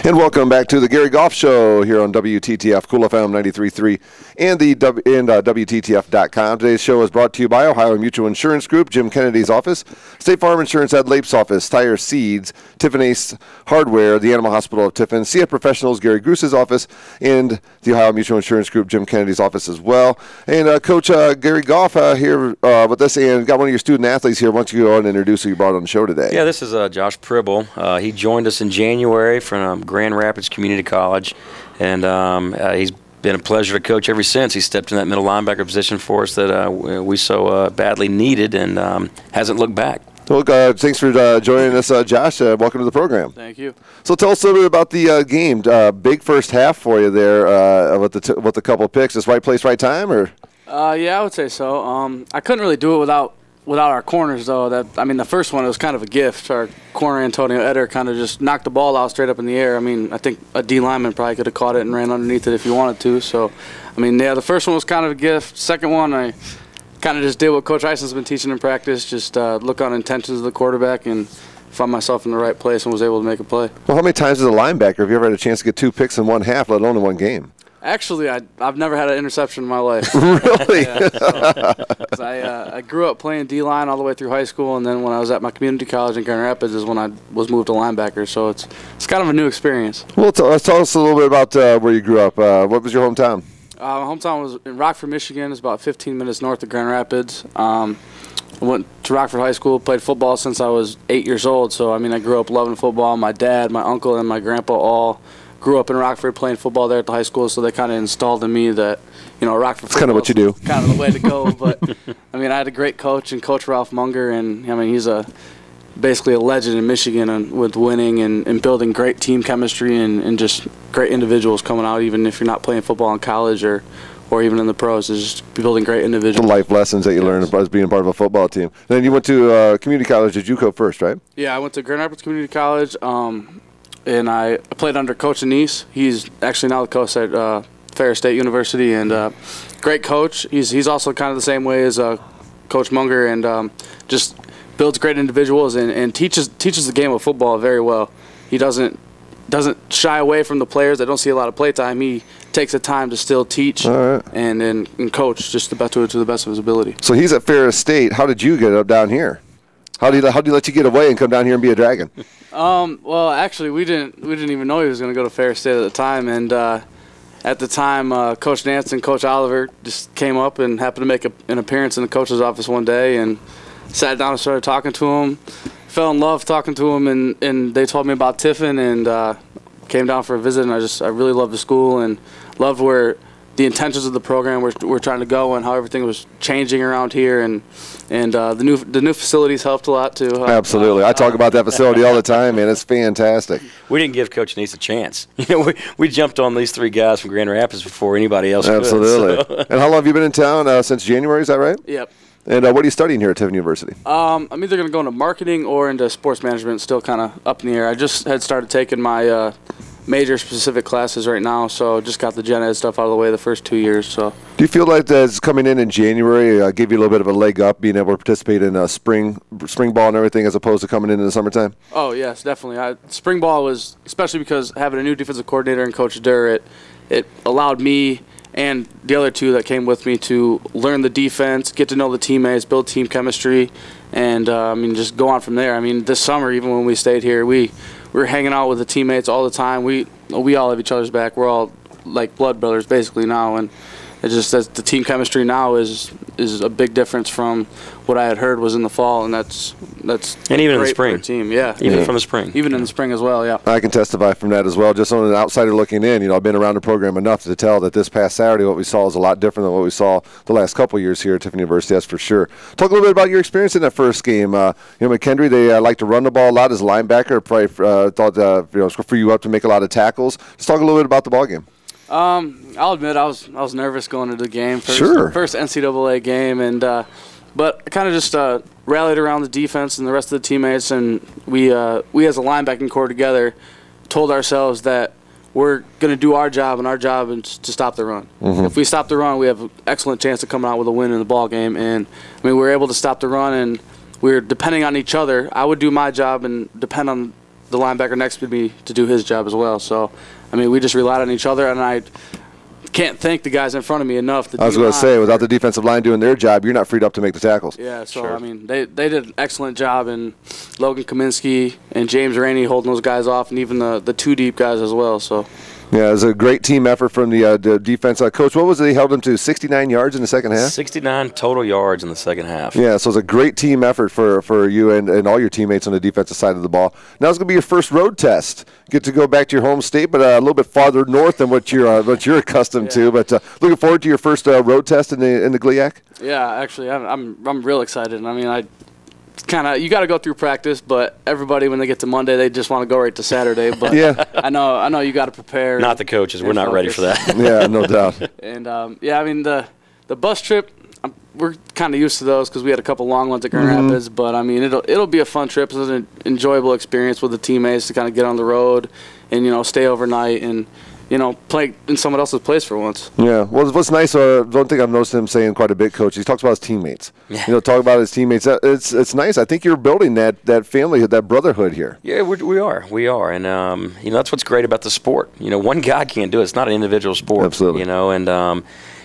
And welcome back to the Gary Goff Show here on WTTF, Cool FM 93.3 and WTTF.com. Today's show is brought to you by Ohio Mutual Insurance Group, Jim Kennedy's office, State Farm Insurance Ed Lape's office, Tire Seeds, Tiffin Ace Hardware, the Animal Hospital of Tiffin, CF Professionals, Gary Goose's office, and the Ohio Mutual Insurance Group, Jim Kennedy's office as well. And Coach Gary Goff here with us, and got one of your student athletes here. Why don't you go on and introduce who you brought on the show today? Yeah, this is Josh Pribble. He joined us in January from Grand Rapids Community College, and he's been a pleasure to coach ever since. He stepped in that middle linebacker position for us that we so badly needed, and hasn't looked back. Well, thanks for joining us, Josh. Welcome to the program. Thank you. So tell us a little bit about the game. Big first half for you there with the couple of picks. Just right place, right time, or? Yeah, I would say so. I couldn't really do it without our corners, though. The first one, it was kind of a gift. Our corner, Antonio Eder, kind of just knocked the ball out straight up in the air. I think a D lineman probably could have caught it and ran underneath it if he wanted to. So, the first one was kind of a gift. Second one, I kind of just did what Coach Ison's been teaching in practice, just look on intentions of the quarterback and find myself in the right place and was able to make a play. Well, how many times as a linebacker have you ever had a chance to get 2 picks in one half, let alone in one game? Actually, I've never had an interception in my life. Really? Yeah, so, I grew up playing D-line all the way through high school, and then when I was at my community college in Grand Rapids is when I was moved to linebacker. So it's kind of a new experience. Well, tell us a little bit about where you grew up. What was your hometown? My hometown was in Rockford, Michigan. It's about 15 minutes north of Grand Rapids. I went to Rockford High School, played football since I was 8 years old. So, I grew up loving football. My dad, my uncle, and my grandpa all grew up in Rockford playing football there at the high school, so they kind of installed in me that, Rockford football. That's kind of what you do. Kind of the way to go. But, I had a great coach and Coach Ralph Munger, and, he's basically a legend in Michigan with winning and building great team chemistry and just great individuals coming out, even if you're not playing football in college or even in the pros. It's just building great individuals. The life lessons that you learn as being part of a football team. Then you went to community college at JUCO first, right? Yeah, I went to Grand Rapids Community College. And I played under Coach Anise. He's actually now the coach at Ferris State University, and great coach. He's also kind of the same way as Coach Munger, and just builds great individuals and teaches the game of football very well. He doesn't shy away from the players that don't see a lot of play time. He takes the time to still teach and coach just to the best of his ability. So he's at Ferris State. How did you get up down here? How did he let you get away and come down here and be a Dragon? Well, actually, we didn't even know he was going to go to Ferris State at the time, and at the time, Coach Nance and Coach Oliver just came up and happened to make an appearance in the coach's office one day, and sat down and started talking to him. Fell in love talking to him, and they told me about Tiffin, and came down for a visit, and I really loved the school and loved where the intentions of the program we're trying to go and how everything was changing around here, and the new facilities helped a lot too. Absolutely, I talk about that facility all the time, man. It's fantastic. We didn't give Coach Neese a chance. We jumped on these 3 guys from Grand Rapids before anybody else Absolutely. could. So. And how long have you been in town? Since January, is that right? Yep. And what are you studying here at Tiffin University? I'm either going to go into marketing or into sports management. Still kind of up in the air. I just had started taking my major specific classes right now, so just got the gen ed stuff out of the way the first 2 years. So, do you feel like that's coming in January gave you a little bit of a leg up, being able to participate in spring ball and everything, as opposed to coming in the summertime? Oh yes, definitely. Spring ball was, especially because having a new defensive coordinator and Coach Durr, it allowed me and the other 2 that came with me to learn the defense, get to know the teammates, build team chemistry, and just go on from there. This summer, even when we stayed here, we were hanging out with the teammates all the time. We all have each other's back. We're all like blood brothers basically now, and it's just that the team chemistry now is a big difference from what I had heard was in the fall, and that's and even in the great spring for our team. Yeah, even from the spring, even in the spring as well. Yeah, I can testify from that as well. Just on an outsider looking in, I've been around the program enough to tell that this past Saturday what we saw is a lot different than what we saw the last couple of years here at Tiffin University. That's for sure. Talk a little bit about your experience in that first game. McKendree, they like to run the ball a lot as a linebacker. Probably thought for you up to make a lot of tackles. Just talk a little bit about the ball game. I'll admit I was nervous going into the game. First NCAA game, and but I kind of just rallied around the defense and the rest of the teammates, and we as a linebacking core together told ourselves that we're going to do our job, and our job is to stop the run. Mm-hmm. If we stop the run, we have an excellent chance of coming out with a win in the ball game. And we were able to stop the run, and we were depending on each other. I would do my job and depend on the linebacker next to me to do his job as well. So, I mean, we just relied on each other, and I can't thank the guys in front of me enough. I was going to say, without the defensive line doing their job, you're not freed up to make the tackles. Yeah, so, I mean, they did an excellent job, and Logan Kaminsky and James Rainey holding those guys off, and even the two deep guys as well. So. Yeah, it was a great team effort from the defense. Coach, what was it? He held them to 69 yards in the second half? 69 total yards in the second half. Yeah, so it was a great team effort for you and all your teammates on the defensive side of the ball. Now it's going to be your first road test. Get to go back to your home state, but a little bit farther north than what you're accustomed to. But looking forward to your first road test in the GLIAC? Yeah, actually, I'm real excited. I mean, you got to go through practice, but everybody when they get to Monday, they just want to go right to Saturday. But yeah. I know you got to prepare. Not the coaches. We're not ready for that. Yeah, no doubt. And I mean the bus trip, we're kind of used to those because we had a couple long ones at Grand Rapids. But I mean it'll be a fun trip. It's an enjoyable experience with the teammates to kind of get on the road and stay overnight and play in someone else's place for once. Yeah. Well, what's nice, one thing I've noticed him saying quite a bit, Coach, he talks about his teammates. Yeah. Talk about his teammates. It's nice. I think you're building that family, that brotherhood here. Yeah, we are. And, that's what's great about the sport. One guy can't do it. It's not an individual sport. Absolutely.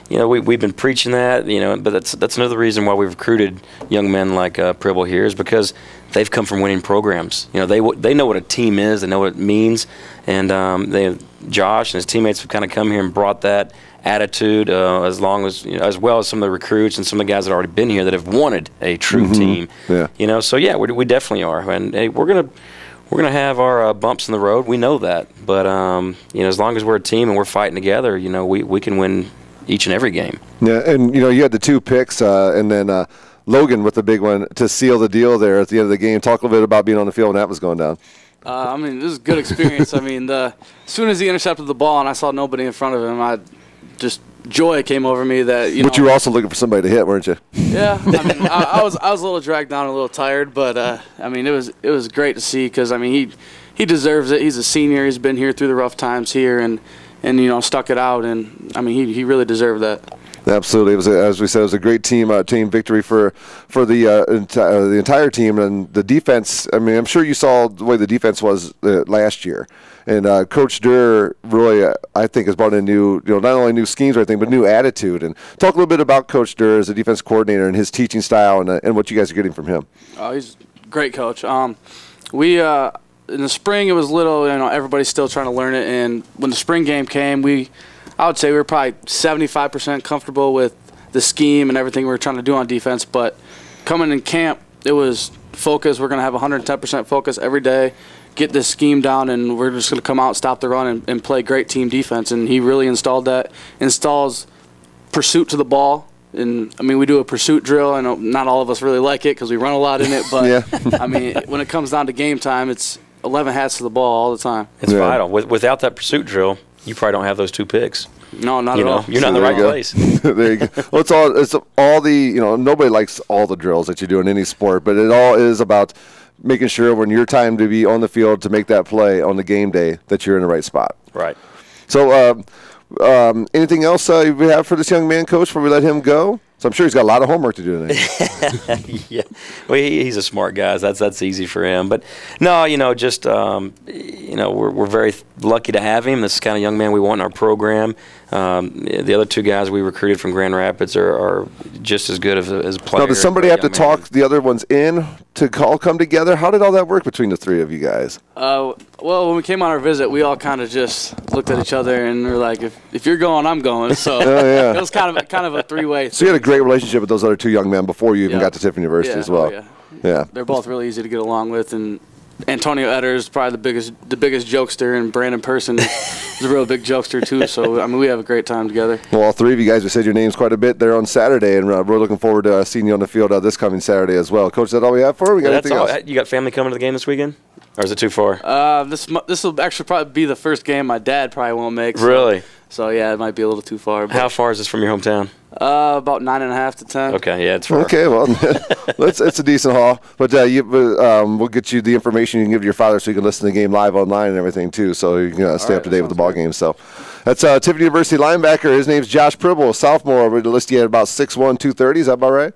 We've been preaching that, but that's another reason why we've recruited young men like Pribble here is because they've come from winning programs. They know what a team is. They know what it means. And Josh and his teammates have kind of come here and brought that attitude as well as some of the recruits and some of the guys that have already been here that have wanted a true team. Yeah. So, yeah, we definitely are. And, hey, we're gonna have our bumps in the road. We know that. But, as long as we're a team and we're fighting together, we can win each and every game. Yeah, and you had the 2 picks, and then Logan with the big one to seal the deal there at the end of the game. Talk a little bit about being on the field when that was going down. I mean, this is a good experience. I mean, as soon as he intercepted the ball and I saw nobody in front of him, joy came over me that But you were also looking for somebody to hit, weren't you? Yeah, I mean, I was a little dragged down, a little tired, but I mean, it was great to see because I mean he deserves it. He's a senior. He's been here through the rough times here and stuck it out, and I mean he really deserved that. Absolutely, it was as we said, it was a great team victory for the entire team and the defense. I mean, I'm sure you saw the way the defense was last year, and Coach Durr really, I think, has brought in new, not only new schemes or anything, but new attitude. And talk a little bit about Coach Durr as a defense coordinator and his teaching style and what you guys are getting from him. Oh, he's a great coach. In the spring, it was little, everybody's still trying to learn it. And when the spring game came, I would say we were probably 75% comfortable with the scheme and everything we were trying to do on defense. But coming in camp, it was focus. We're going to have 110% focus every day, get this scheme down, and we're just going to come out, stop the run, and play great team defense. And he really installs pursuit to the ball. And, I mean, we do a pursuit drill. I know not all of us really like it because we run a lot in it. But, yeah. I mean, when it comes down to game time, it's 11 hats to the ball all the time. It's vital. Without that pursuit drill, you probably don't have those 2 picks. No, not at all. You're not in the right place. There you go. Well, it's all the, nobody likes all the drills that you do in any sport, but it all is about making sure when your time to be on the field to make that play on the game day that you're in the right spot. Right. So, anything else we have for this young man, Coach, before we let him go? So I'm sure he's got a lot of homework to do today. Yeah, well, he's a smart guy. That's easy for him. But no, we're very lucky to have him. This is the kind of young man we want in our program. The other 2 guys we recruited from Grand Rapids are just as good as players. Now, does somebody have to talk the other ones in to come together? How did all that work between the 3 of you guys? Well, when we came on our visit, we all kind of just looked at each other and were like, if you're going, I'm going. So it was kind of a 3-way. So you had a great relationship with those other 2 young men before you even got to Tiffin University as well. Yeah. They're both really easy to get along with, and Antonio Edders, probably the biggest jokester, and Brandon Person is a real big jokester too. So I mean, we have a great time together. Well, all 3 of you guys have said your names quite a bit there on Saturday, and we're looking forward to seeing you on the field this coming Saturday as well. Coach, is that all we have for? We got anything else? You got family coming to the game this weekend, or is it too far? This will actually probably be the first game my dad probably won't make. So, really? So yeah, it might be a little too far. How far is this from your hometown? About 9.5 to 10. Okay, yeah, it's far. Okay, well, it's a decent haul. But we'll get you the information you can give to your father so you can listen to the game live online and everything too, so you can stay up to date with the ball game. So that's Tiffin University linebacker. His name's Josh Pribble, a sophomore. We're listed at about 6'1", 230. Is that about right?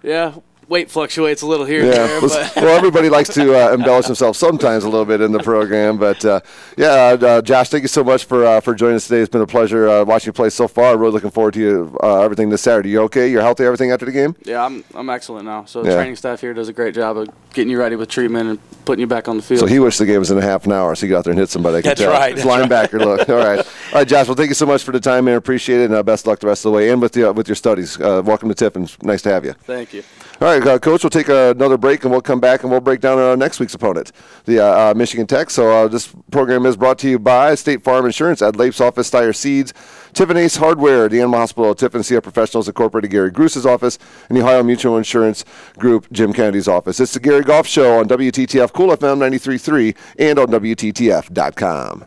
Yeah, weight fluctuates a little here and there. But. Well, everybody likes to embellish themselves sometimes a little bit in the program. But, Josh, thank you so much for joining us today. It's been a pleasure watching you play so far. Really looking forward to everything this Saturday. You okay? You're healthy, everything after the game? Yeah, I'm excellent now. So the training staff here does a great job of getting you ready with treatment and putting you back on the field. So he wished the game was in a half an hour so he got out there and hit somebody. That's right. Linebacker look. All right, Josh, well, thank you so much for the time, man. Appreciate it, and best of luck the rest of the way. And with your studies. Welcome to Tiffin. Nice to have you. Thank you. All right, Coach, we'll take another break, and we'll come back, and we'll break down next week's opponent, the Michigan Tech. So this program is brought to you by State Farm Insurance, at Lapes Office, Steyer Seeds, Tiffin Ace Hardware, the Animal Hospital, Tiffin CF Professionals Incorporated, Gary Gruse's office, and the Ohio Mutual Insurance Group, Jim Kennedy's office. It's the Gary Goff Show on WTTF Cool FM 93.3 and on WTTF.com.